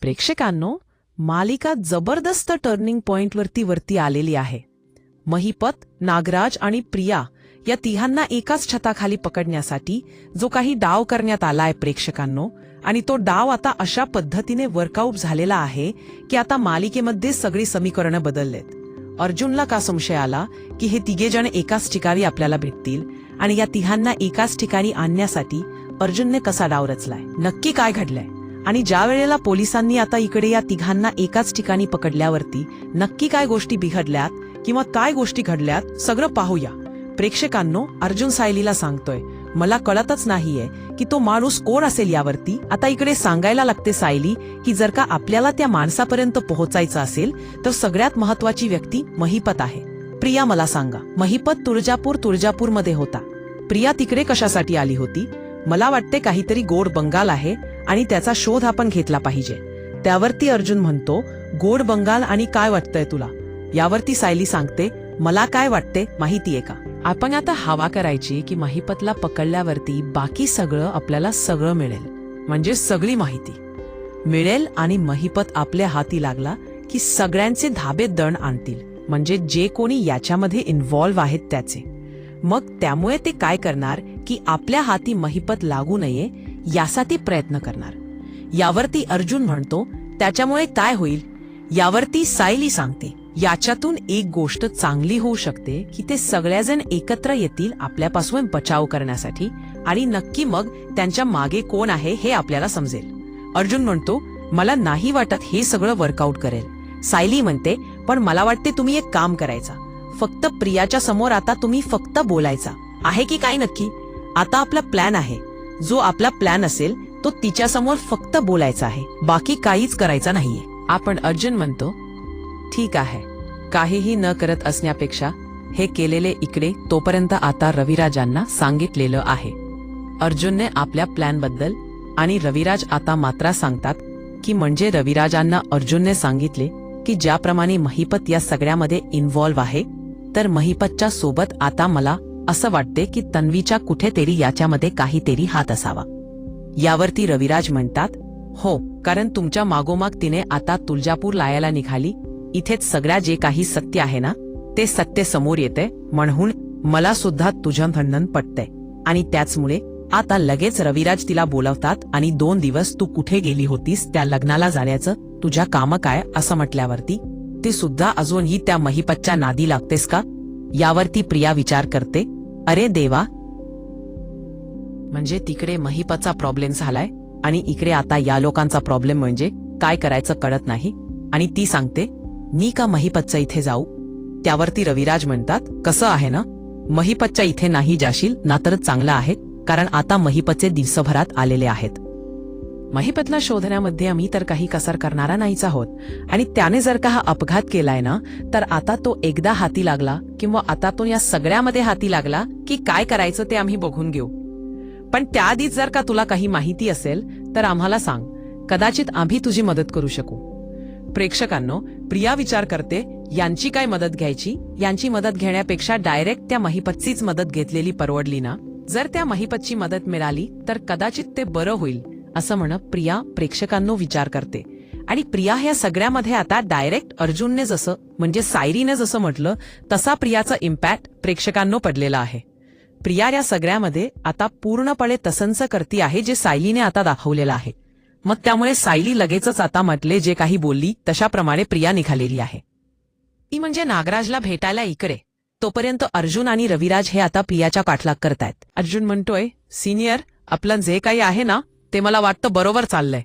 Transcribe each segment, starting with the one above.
प्रेक्षकांनो, मालिका जबरदस्त टर्निंग पॉइंटवरती आलेली आहे. महिपत, नागराज आणि प्रिया या तिघांना एकाच छताखाली पकडण्यासाठी जो काही डाव करण्यात आलाय प्रेक्षकांनो, आणि तो डाव आता अशा पद्धतीने वर्कआउट झालेला आहे की आता मालिकेमध्ये सगळी समीकरणं बदललेत. अर्जुनला का संशय आला की हे तिघे जण एकाच ठिकाणी आपल्याला भेटतील, आणि या तिघांना एकाच ठिकाणी आणण्यासाठी अर्जुनने कसा डाव रचलाय, नक्की काय घडलंय, आणि ज्या वेळेला पोलिसांनी आता इकडे या तिघांना एकाच ठिकाणी पकडल्यावरती नक्की काय गोष्टी बिघडल्यात किंवा काय गोष्टी घडल्यात सगळं पाहूया. प्रेक्षकांनो, अर्जुन सायलीला सांगतोय, मला कळतच नाहीये की तो माणूस कोण असेल यावरती. आता इकडे सांगायला लागते सायली की जर का आपल्याला त्या माणसापर्यंत पोहोचायचं असेल तर सगळ्यात महत्वाची व्यक्ती महिपत आहे. प्रिया, मला सांगा, महिपत तुळजापूरमध्ये होता. प्रिया तिकडे कशासाठी आली होती? मला वाटते काहीतरी गोड बंगाल आहे आणि त्याचा शोध आपण घेतला पाहिजे. त्यावरती अर्जुन म्हणतो, गोड बंगाल आणि काय वाटतंय तुला? यावरती सायली सांगते, मला काय वाटते माहितीये का, आपण आता हवा करायची की महिपतला पकडल्यावरती बाकी सगळं आपल्याला सगळं मिळेल, म्हणजे सगळी माहिती मिळेल, आणि महिपत आपल्या हाती लागला की सगळ्यांचे धाबे दण आणतील, म्हणजे जे कोणी याच्यामध्ये इन्व्हॉल्व्ह आहेत त्याचे. मग त्यामुळे ते काय करणार की आपल्या हाती महिपत लागू नये यासाठी प्रयत्न करणार. यावरती अर्जुन म्हणतो, त्याच्यामुळे काय होईल? यावरती सायली सांगते, याच्यातून एक गोष्ट चांगली होऊ शकते की ते सगळेजण एकत्र येतील आपल्यापासून बचाव करण्यासाठी, आणि नक्की मग त्यांच्या मागे कोण आहे हे आपल्याला समजेल. अर्जुन म्हणतो, मला नाही वाटत हे सगळं वर्कआउट करेल. सायली म्हणते, पण मला वाटते तुम्ही एक काम करायचा, फक्त प्रियाच्या समोर आता तुम्ही फक्त बोलायचा आहे की काय नक्की. आता आपला प्लॅन आहे, जो आपला प्लॅन असेल तो तिच्या समोर फक्त बोलायचा आहे, बाकी काहीच करायचं नाहीये. आपण अर्जुन म्हणतो, ठीक आहे, काहीही न करत असण्यापेक्षा हे केलेले इकडे तोपर्यंत आता रविराजांना सांगितलेलं आहे. अर्जुनने आपल्या प्लॅन बद्दल, आणि रविराज आता मात्र सांगतात की म्हणजे रविराजांना अर्जुनने सांगितले की ज्याप्रमाणे महिपत या सगळ्यामध्ये इन्व्हॉल्व्ह आहे, तर महिपतच्या सोबत आता मला असं वाटते की तन्वीच्या कुठेतरी याच्यामध्ये काहीतरी हात असावा. यावरती रविराज म्हणतात, हो, कारण तुमच्या मागोमाग तिने आता तुळजापूर लायाला निघाली, इथेच सगळ्या जे काही सत्य आहे ना ते सत्य समोर येते, म्हणून मला सुद्धा तुझं म्हणणं पटतंय. आणि त्याचमुळे आता लगेच रविराज तिला बोलवतात, आणि 2 दिवस तू कुठे गेली होतीस त्या लग्नाला जाण्याचं तुझ्या काम काय असं म्हटल्यावरती ते सुद्धा अजूनही त्या महिपतच्या नादी लागतेस का? यावरती प्रिया विचार करते, अरे देवा, म्हणजे तिकडे महिपतचा प्रॉब्लेम झालाय आणि इकडे आता या लोकांचा प्रॉब्लेम, म्हणजे काय करायचं कळत नाही. आणि ती सांगते, मी का महिपतच्या इथे जाऊ? त्यावरती रविराज म्हणतात, कसं आहे ना, महिपतच्या इथे नाही जाशील ना तर चांगलं आहे, कारण आता महिपतचे दिवसभरात आलेले आहेत. महिपतला शोधण्यामध्ये आम्ही तर काही कसर करणारा नाहीच आहोत, आणि त्याने जर का हा अपघात केलाय ना तर आता तो एकदा हाती लागला किंवा आता तो या सगळ्यामध्ये हाती लागला की काय करायचं ते आम्ही बघून घेऊ. पण त्याआधीच जर का तुला काही माहिती असेल तर आम्हाला सांग, कदाचित आम्ही तुझी मदत करू शकू. प्रेक्षकांनो, प्रिया विचार करते, यांची काय मदत घ्यायची, यांची मदत घेण्यापेक्षा डायरेक्ट त्या महिपतचीच मदत घेतलेली परवडली ना. जर त्या महिपतची मदत मिळाली तर कदाचित ते बरं होईल असं म्हणत प्रिया प्रेक्षकांनो विचार करते. आणि प्रिया ह्या सगळ्यामध्ये आता डायरेक्ट अर्जुनने जसं, म्हणजे सायरीने जसं म्हटलं तसा प्रियाचा इम्पॅक्ट प्रेक्षकांनो पडलेला आहे. प्रिया या सगळ्यामध्ये आता पूर्णपणे तसंच करती आहे जे सायलीने आता दाखवलेलं आहे. मग त्यामुळे सायली लगेचच आता म्हटले जे काही बोलली तशाप्रमाणे प्रिया निघालेली आहे. ती म्हणजे नागराजला भेटायला इकडे. तोपर्यंत अर्जुन आणि रविराज हे आता प्रियाच्या पाठलाग करतायत. अर्जुन म्हणतोय, सिनियर, आपलं जे काही आहे ना ते मला वाटतं बरोबर चाललंय.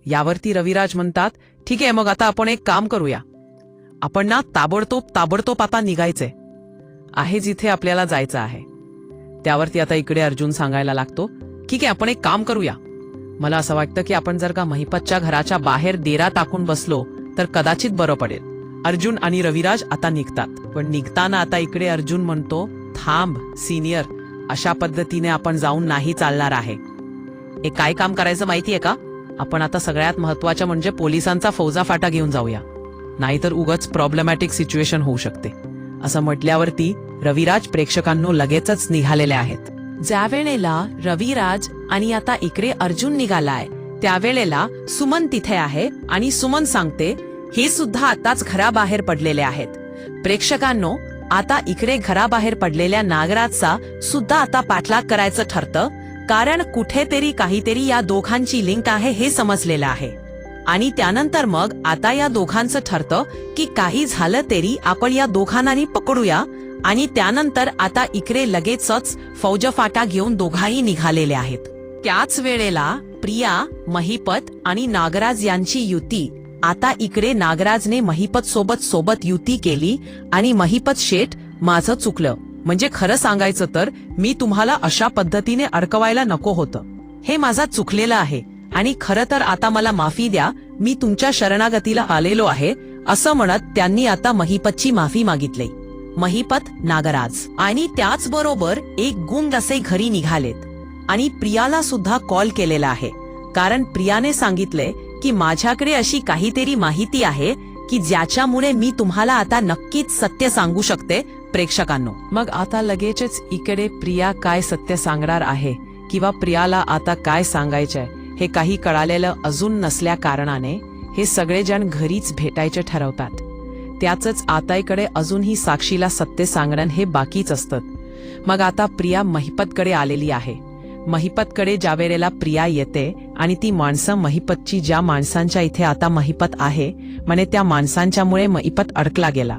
यावरती रविराज म्हणतात, ठीक आहे, मग आता आपण एक काम करूया, आपण ना ताबडतोब आता निघायचंय आहे जिथे आपल्याला जायचं आहे. त्यावरती आता इकडे अर्जुन सांगायला लागतो, ठीक आहे, आपण एक काम करूया, मला असं वाटतं की आपण जर का महिपतच्या घराच्या बाहेर डेरा टाकून बसलो तर कदाचित बरं पडेल. अर्जुन आणि रविराज आता निघतात, पण निघताना आता इकडे अर्जुन म्हणतो, थांब सिनियर, अशा पद्धतीने आपण जाऊन नाही चालणार आहे. हे काय काम करायचं माहितीये का, आपण आता सगळ्यात महत्वाचं म्हणजे पोलिसांचा फौजाफाटा घेऊन जाऊया, नाहीतर उगाच प्रॉब्लेमॅटिक सिच्युएशन होऊ शकते. असं म्हटल्यावरती रविराज प्रेक्षकांनो लगेचच निघालेले आहेत. ज्या वेळेला रविराज आणि आता इकडे अर्जुन निघालाय त्यावेळेला सुमन तिथे आहे आणि सुमन सांगते, हे सुद्धा आताच घराबाहेर पडलेले आहेत. प्रेक्षकांनो, आता इकडे घराबाहेर पडलेल्या नागराजचा सुद्धा आता पाठलाग करायचं ठरतं, कारण कुठेतरी काहीतरी या दोघांची लिंक आहे हे समजलेलं आहे. आणि त्यानंतर मग आता या दोघांचं ठरतं की काही झालं तरी आपण या दोघांनाही पकडूया. आणि त्यानंतर आता इकडे लगेचच फौजफाटा घेऊन दोघाही निघालेले आहेत. त्याच वेळेला प्रिया, महिपत आणि नागराज यांची युती. आता इकडे नागराजने महिपत सोबत युती केली आणि महिपत, शेठ माझं चुकलं, म्हणजे खरं सांगायचं तर मी तुम्हाला अशा पद्धतीने अडकवायला नको होतं. हे माझा चुकलेलं आहे आणि खरं तर आता मला माफी द्या, मी तुमच्या शरणागतीला आलेलो आहे, असं म्हणत त्यांनी आता महिपतची माफी मागितली. महिपत, नागराज आणि त्याचबरोबर एक गुंड असे घरी निघालेत आणि प्रियाला सुद्धा कॉल केलेला आहे, कारण प्रियाने सांगितले की माझ्याकडे अशी काहीतरी माहिती आहे की ज्याच्यामुळे मी तुम्हाला आता नक्कीच सत्य सांगू शकते. प्रेक्षकांनो, मग आता लगेचच इकडे प्रिया काय सत्य सांगणार आहे किंवा प्रियाला आता काय सांगायचंय हे काही कळालेलं अजून नसल्या कारणाने हे सगळेजण घरीच भेटायचे ठरवतात. त्याच आता इकडे अजूनही साक्षीला सत्य सांगणं हे बाकीच असतं. मग आता प्रिया महिपतकडे आलेली आहे. महिपतकडे ज्यावेळेला प्रिया येते आणि ती माणसं महिपतची, ज्या माणसांच्या इथे आता महिपत आहे म्हणे त्या माणसांच्यामुळे महिपत अडकला गेला,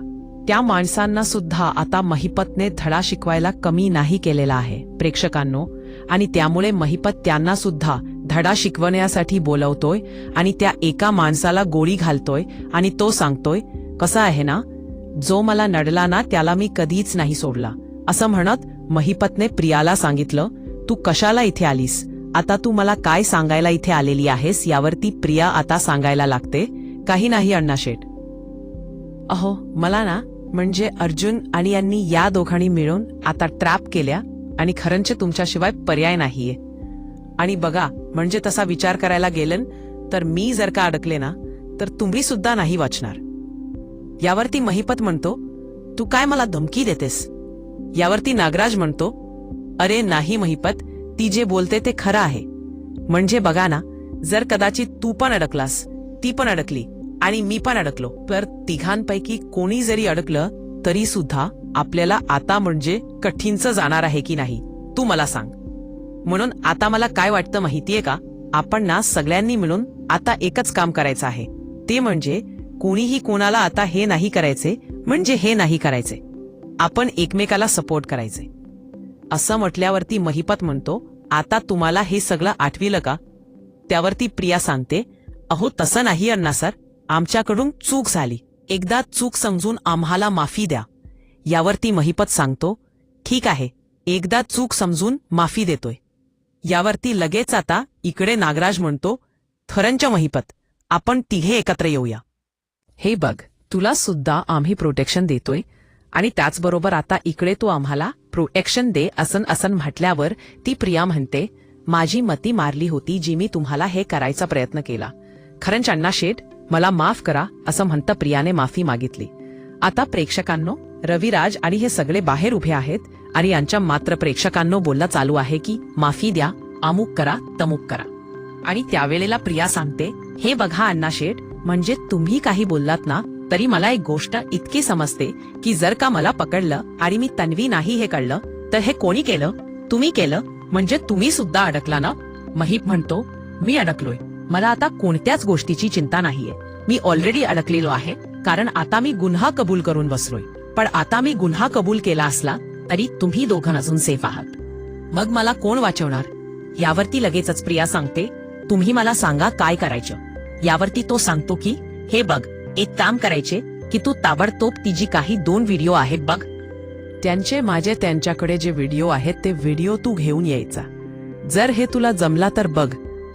त्या माणसांना सुद्धा आता महिपतने धडा शिकवायला कमी नाही केलेला आहे प्रेक्षकांनो. आणि त्यामुळे महिपत त्यांना सुद्धा धडा शिकवण्यासाठी बोलवतोय आणि त्या एका माणसाला गोळी घालतोय आणि तो सांगतोय, कसा आहे ना, जो मला नडला ना त्याला मी कधीच नाही सोडला. असं म्हणत महिपतने प्रियाला सांगितलं, तू कशाला इथे आलीस, आता तू मला काय सांगायला इथे आलेली आहेस. यावरती प्रिया आता सांगायला लागते, काही नाही अण्णाशेठ, अहो मला ना म्हणजे अर्जुन आणि यांनी या दोघांनी मिळून आता ट्रॅप केल्या आणि खरंच तुमच्याशिवाय पर्याय नाहीये. आणि बघा, म्हणजे तसा विचार करायला गेलं तर मी जर का अडकले ना तर तुम्ही सुद्धा नाही वाचणार. यावरती महिपत म्हणतो, तू काय मला धमकी देतेस. यावरती नागराज म्हणतो, अरे नाही महिपत, ती जे बोलते ते खरं आहे. म्हणजे बघा ना, जर कदाचित तू पण अडकलास, ती पण अडकली आणि मी पण अडकलो, तर तिघांपैकी कोणी जरी अडकलं तरी सुद्धा आपल्याला आता म्हणजे कठीणच जाणार आहे की नाही, तू मला सांग. म्हणून आता मला काय वाटतं माहितीये का, आपण ना सगळ्यांनी मिळून आता एकच काम करायचं आहे, ते म्हणजे कोणीही कोणाला आता हे नाही करायचे, म्हणजे हे नाही करायचे, आपण एकमेकाला सपोर्ट करायचे. असं म्हटल्यावरती महिपत म्हणतो, आता तुम्हाला हे सगळं आठविलं का. त्यावरती प्रिया सांगते, अहो तसं नाही अण्णा सर, आमच्याकडून चूक झाली, एकदा चूक समजून आम्हाला माफी द्या. यावरती महिपत सांगतो, ठीक आहे, एकदा चूक समजून माफी देतोय. यावरती लगेच आता इकडे नागराज म्हणतो, खरंच महिपत, आपण तिघे एकत्र येऊया. हे बघ, तुला सुद्धा आम्ही प्रोटेक्शन देतोय आणि त्याचबरोबर आता इकडे तू आम्हाला प्रोटेक्शन दे असं म्हटल्यावर ती प्रिया म्हणते, माझी मती मारली होती जी मी तुम्हाला हे करायचा प्रयत्न केला. खरंच अण्णाशेठ मला माफ करा, असं म्हणता प्रियाने माफी मागितली. आता प्रेक्षकांनो, रविराज आणि हे सगळे बाहेर उभे आहेत आणि यांच्या मात्र प्रेक्षकांनो बोलणं चालू आहे की माफी द्या, अमुक करा, तमुक करा. आणि त्यावेळेला प्रिया सांगते, हे बघा अण्णाशेठ, म्हणजे तुम्ही काही बोललात ना तरी मला एक गोष्ट इतकी समजते की जर का मला पकडलं आणि मी तन्वी नाही हे कळलं तर हे कोणी केलं, तुम्ही केलं, म्हणजे तुम्ही सुद्धा अडकला ना. महिप म्हणतो, मी अडकलोय, मला आता कोणत्याच गोष्टीची चिंता नाहीये, मी ऑलरेडी अडकलेलो आहे, कारण आता मी गुन्हा कबूल करून बसलोय. पण आता मी गुन्हा कबूल केला असला तरी तुम्ही दोघं अजून सेफ आहात, मग मला कोण वाचवणार. यावरती लगेचच प्रिया सांगते, तुम्ही मला सांगा काय करायचं. यावरती तो सांगतो की हे बघ, एक काम करायचे की तू ताबडतोब तिची काही 2 व्हिडिओ आहेत बघ, त्यांच्याकडे जे व्हिडिओ आहेत ते व्हिडिओ तू घेऊन यायचा. जर हे तुला जमला तर बघ.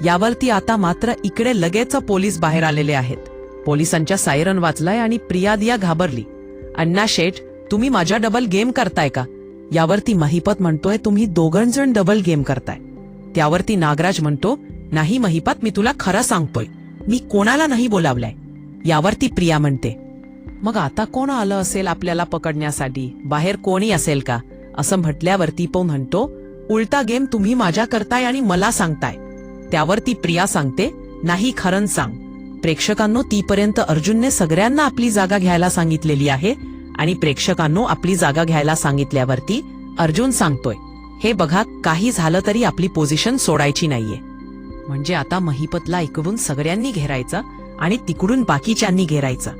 यावरती आता मात्र इकडे लगेच पोलीस बाहेर आलेले आहेत. पोलिसांच्या सायरन वाजलाय आणि प्रिया दिया घाबरली. अण्णाशेठ, तुम्ही माझ्या डबल गेम करताय का. यावरती महिपत म्हणतोय, तुम्ही दोघंजण डबल गेम करताय. त्यावरती नागराज म्हणतो, नाही महिपत, मी तुला खरं सांगतोय, मी कोणाला नाही बोलावलंय. यावरती प्रिया म्हणते, मग आता कोण आलं असेल आपल्याला पकडण्यासाठी, बाहेर कोणी असेल का. असं म्हटल्यावरती तो म्हणतो, उलटा गेम तुम्ही माझ्या करताय आणि मला सांगताय. त्यावरती प्रिया सांगते, नाही खरंच सांग. प्रेक्षकांनो, तीपर्यंत अर्जुनने सगळ्यांना आपली जागा घ्यायला सांगितलेली आहे आणि प्रेक्षकांनो आपली जागा घ्यायला सांगितल्यावरती अर्जुन सांगतोय, हे बघा, काही झालं तरी आपली पोझिशन सोडायची नाहीये. म्हणजे आता महिपतला इकडून सगळ्यांनी घेरायचं आणि तिकडून बाकीच्यांनी घेरायचं.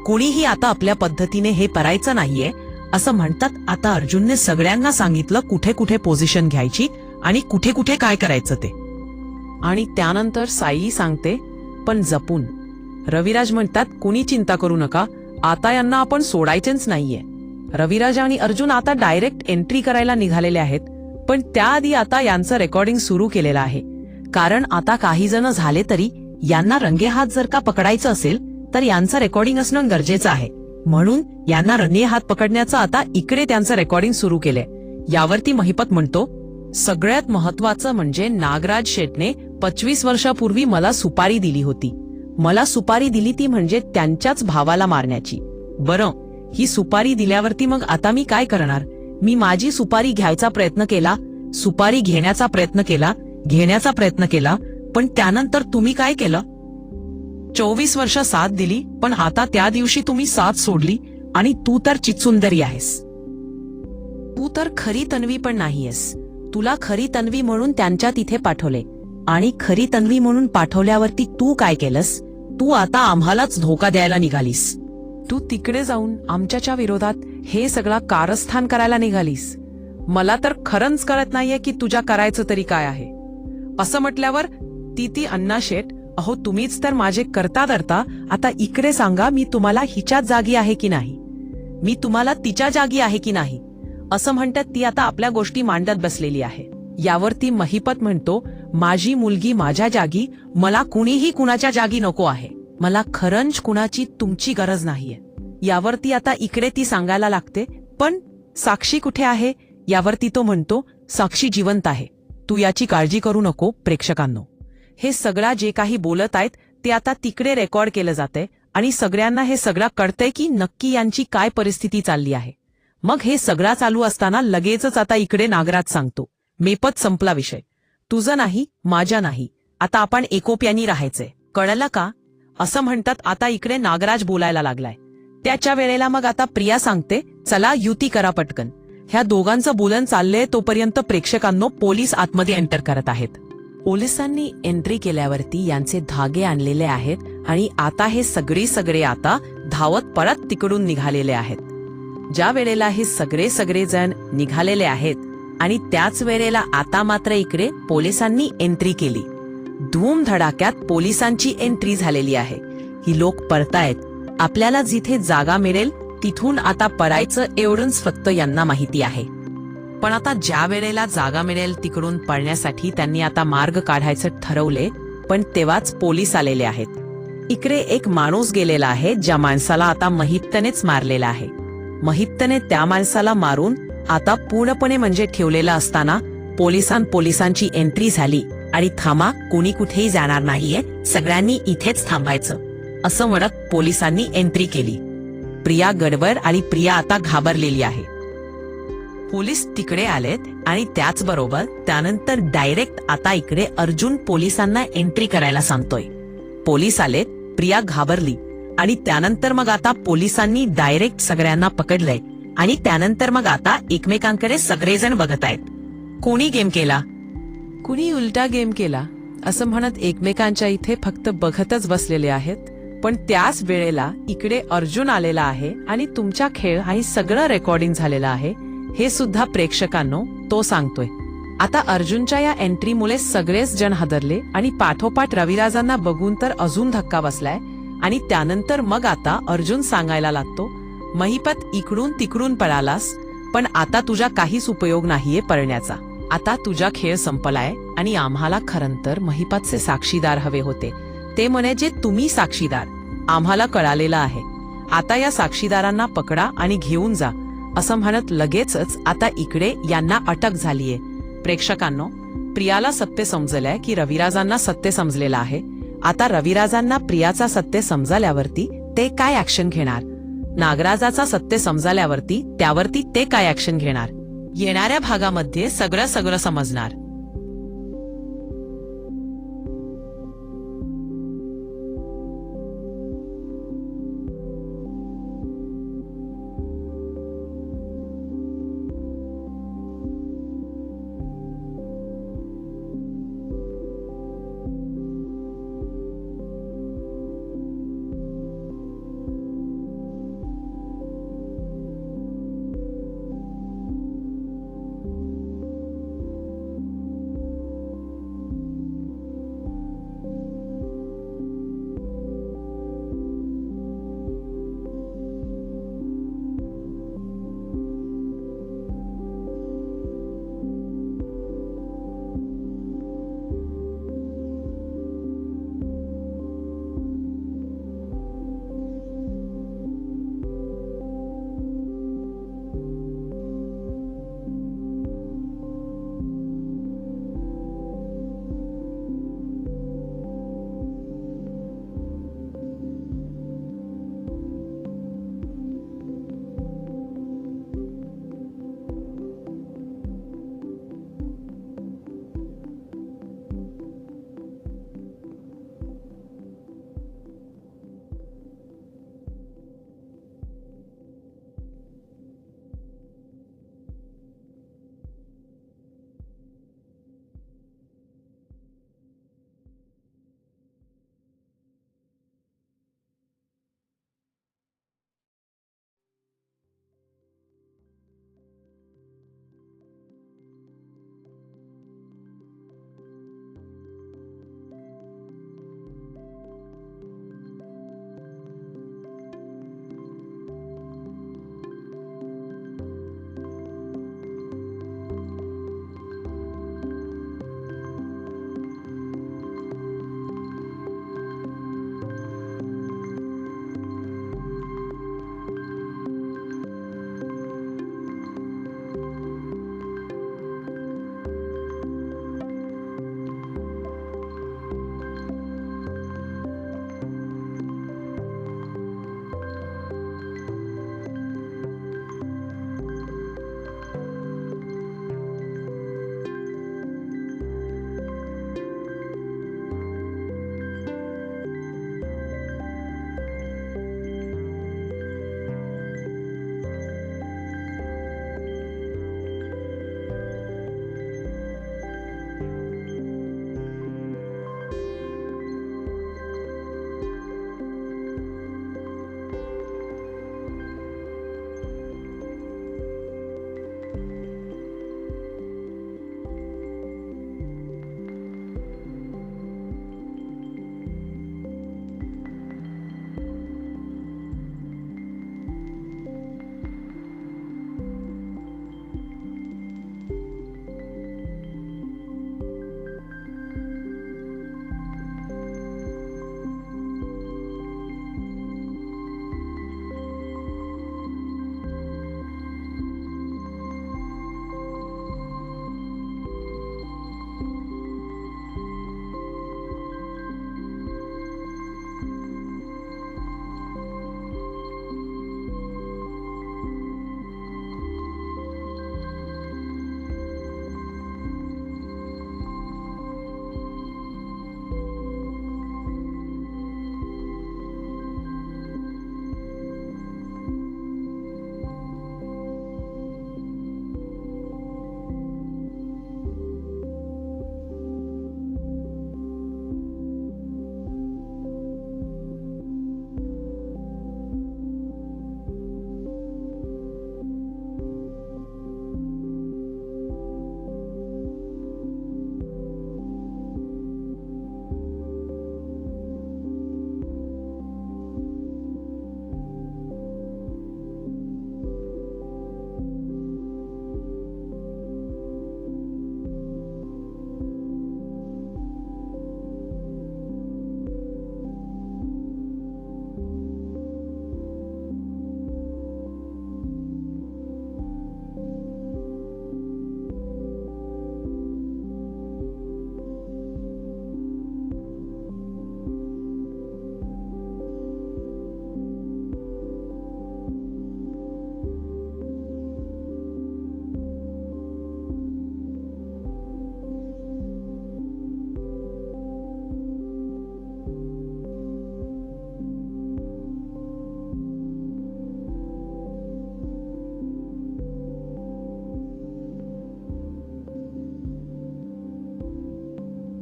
कोणीही आता आपल्या पद्धतीने हे करायचं नाहीये असं म्हणतात. आता अर्जुनने सगळ्यांना सांगितलं कुठे कुठे पोझिशन घ्यायची आणि कुठे कुठे काय करायचं ते. आणि त्यानंतर साई सांगते, पण जपून. रविराज म्हणतात, कुणी चिंता करू नका, आता यांना आपण सोडायचेच नाहीये. रविराज आणि अर्जुन आता डायरेक्ट एंट्री करायला निघालेले आहेत, पण त्याआधी आता यांचं रेकॉर्डिंग सुरू केलेलं आहे. कारण आता काही जण झाले तरी यांना रंगेहात जर का पकडायचं असेल तर यांचं रेकॉर्डिंग असणं गरजेचं आहे. म्हणून यांना रंगेहात पकडण्याचं आता इकडे त्यांचं रेकॉर्डिंग सुरू केलंय. यावरती महिपत म्हणतो, सगळ्यात महत्वाचं म्हणजे नागराज शेटने 25 वर्षापूर्वी मला सुपारी दिली होती. मला सुपारी दिली ती म्हणजे त्यांच्याच भावाला मारण्याची. बरं, ही सुपारी दिल्यावरती मग आता मी काय करणार? मी माझी सुपारी घ्यायचा प्रयत्न केला, सुपारी घेण्याचा प्रयत्न केला, पण त्यानंतर तुम्ही काय केलं? 24 वर्ष साथ दिली, पण आता त्या दिवशी तुम्ही साथ सोडली आणि तू तर चितसुंदरी आहेस. तू तर खरी तन्वी पण नाहीयेस. तुला खरी तन्वी म्हणून त्यांच्या तिथे पाठवले आणि खरी तन्वी म्हणून पाठवल्यावरती तू काय केलंस? तू आता आम्हालाच धोका द्यायला निघालीस. तू तिकडे जाऊन आमच्याच्या विरोधात हे सगळं कारस्थान करायला निघालीस. मला तर खरंच कळत नाहीये की तुझ्या करायचं तरी काय आहे. असं म्हटल्यावर ती अण्णा शेठ, अहो तुम्हीच तर माझे करता धरता. आता इकडे सांगा, मी तुम्हाला हिच्याच जागी आहे की नाही? मी तुम्हाला तिच्या जागी आहे की नाही असं म्हणतात ती आता आपल्या गोष्टी मांडत बसलेली आहे. यावरती महिपत म्हणतो, माझी मुलगी माझ्या जागी, मला कुणीही कुणाच्या जागी नको आहे. मला खरंच कुणाची तुमची गरज नाहीये. यावरती आता इकडे ती सांगायला लागते, पण साक्षी कुठे आहे? यावरती तो म्हणतो, साक्षी जिवंत आहे, तू याची काळजी करू नको. प्रेक्षकांनो, हे सगळा जे काही बोलत आहेत ते आता तिकडे रेकॉर्ड केलं जातंय आणि सगळ्यांना हे सगळं कळतंय की नक्की यांची काय परिस्थिती चालली आहे. मग हे सगळा चालू असताना लगेचच आता इकडे नागराज सांगतो, मेपत संपला विषय, तुझं नाही माझ्या नाही, आता आपण एकोप्यानी राहायचंय, कळलं का? असं म्हणतात आता इकडे नागराज बोलायला लागलाय. त्याच्या वेळेला मग आता प्रिया सांगते, चला युती करा पटकन. ह्या दोघांचं बोलन चाललंय तोपर्यंत प्रेक्षकांनो पोलीस आतमध्ये एंटर करत आहेत. पोलिसांनी एंट्री केल्यावरती यांचे धागे आणलेले आहेत आणि आता हे सगळे आता धावत परत तिकडून निघालेले आहेत. ज्या वेळेला हे सगळे जण निघालेले आहेत आणि त्याच वेळेला आता मात्र इकडे पोलिसांनी एंट्री केली. धूमधडाक्यात पोलिसांची एंट्री झालेली आहे. ही लोक परतायत. आपल्याला जिथे जागा मिळेल तिथून आता पळायचं एवढंच फक्त यांना माहिती आहे. पण आता ज्या वेळेला जागा मिळेल तिकडून पळण्यासाठी त्यांनी आता मार्ग काढायचं ठरवले, पण तेव्हाच पोलीस आलेले आहेत. इकडे एक माणूस गेलेला आहे, ज्या माणसाला आता महिप्तनेच मारलेला आहे. महिप्तने त्या माणसाला मारून आता पूर्णपणे म्हणजे ठेवलेलं असताना पोलिसांची एंट्री झाली आणि थांबा, कोणी कुठेही जाणार नाहीये, सगळ्यांनी इथेच थांबायचं असं म्हणत पोलिसांनी एंट्री केली. प्रिया गडबड आणि प्रिया आता घाबरलेली आहे. पोलीस तिकडे आलेत आणि त्याचबरोबर त्यानंतर डायरेक्ट आता इकडे अर्जुन पोलिसांना एंट्री करायला सांगतोय. पोलीस आलेत, प्रिया घाबरली आणि त्यानंतर मग आता पोलिसांनी डायरेक्ट सगळ्यांना पकडलंय आणि त्यानंतर मग आता एकमेकांकडे सगळेजण बघत आहेत. कोणी गेम केला, कुणी उलटा गेम केला असं म्हणत एकमेकांच्या इथे फक्त बघतच बसलेले आहेत. पण त्याच वेळेला इकडे अर्जुन आलेला आहे आणि तुमच्या खेळ आणि सगळं रेकॉर्डिंग झालेलं आहे हे सुद्धा प्रेक्षकांनो तो सांगतोय. आता अर्जुनच्या या एंट्रीमुळे सगळेच जण हादरले आणि पाठोपाठ रविराजांना बघून तर अजून धक्का बसलाय. आणि त्यानंतर मग आता अर्जुन सांगायला लागतो, महिपत इकडून तिकडून पळालास, पण आता तुझा काहीच उपयोग नाहीये पळण्याचा. आता तुझा खेळ संपलाय आणि आम्हाला खरं तर महिपतचे साक्षीदार हवे होते. ते म्हणजे तुम्ही साक्षीदार, आम्हाला कळालेलं आहे. आता या साक्षीदारांना पकडा आणि घेऊन जा असं म्हणत लगेचच आता इकडे यांना अटक झालीये. प्रेक्षकांनो, प्रियाला सत्य समजलंय की रविराजांना सत्य समजलेलं आहे. आता रविराजांना प्रियाचा सत्य समजल्यावरती ते काय ऍक्शन घेणार, नागराजाचा सत्य समजल्यावरती त्यावरती ते काय ऍक्शन घेणार, येणाऱ्या भागामध्ये सगळं समजणार.